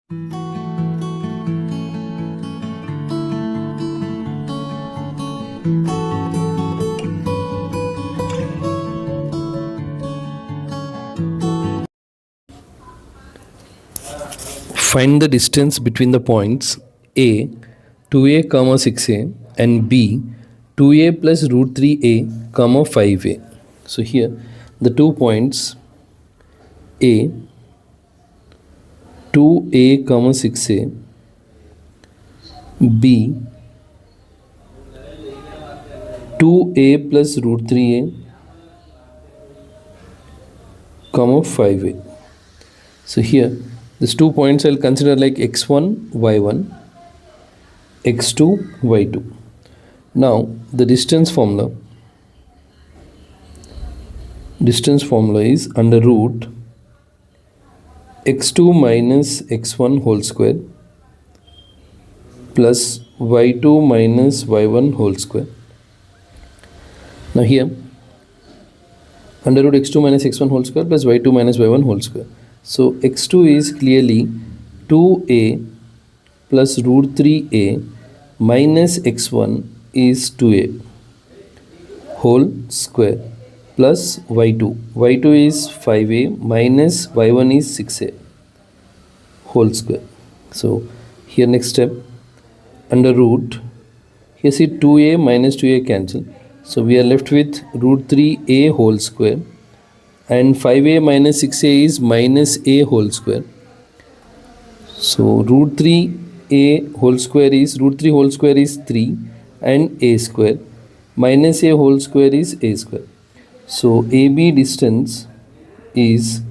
Find the distance between the points A 2a comma 6a and B 2a plus root 3a comma 5a. So here the 2 points A 2a comma 6a, B 2a plus root 3a comma 5a. So here these 2 points I'll consider like x1 y1, x2 y2. Now the distance formula is under root x2 minus x1 whole square plus y2 minus y1 whole square. Now here under root x2 minus x1 whole square plus y2 minus y1 whole square. So x2 is clearly 2a plus root 3a minus x1 is 2a whole square plus y2. y2 is 5a minus y1 is 6a whole square. So here next step, under root, here see 2a minus 2a cancel. So we are left with root 3a whole square, and 5a minus 6a is minus a whole square. So root 3a whole square is, root 3 whole square is 3 and a square, minus a whole square is a square. So AB distance is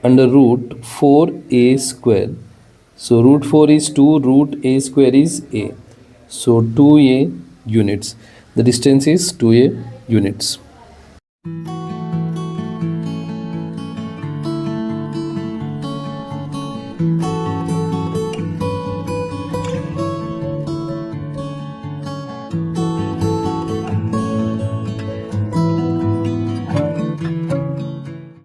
under root 4a square. So root 4 is 2, root a square is a. So 2a units. The distance is 2a units.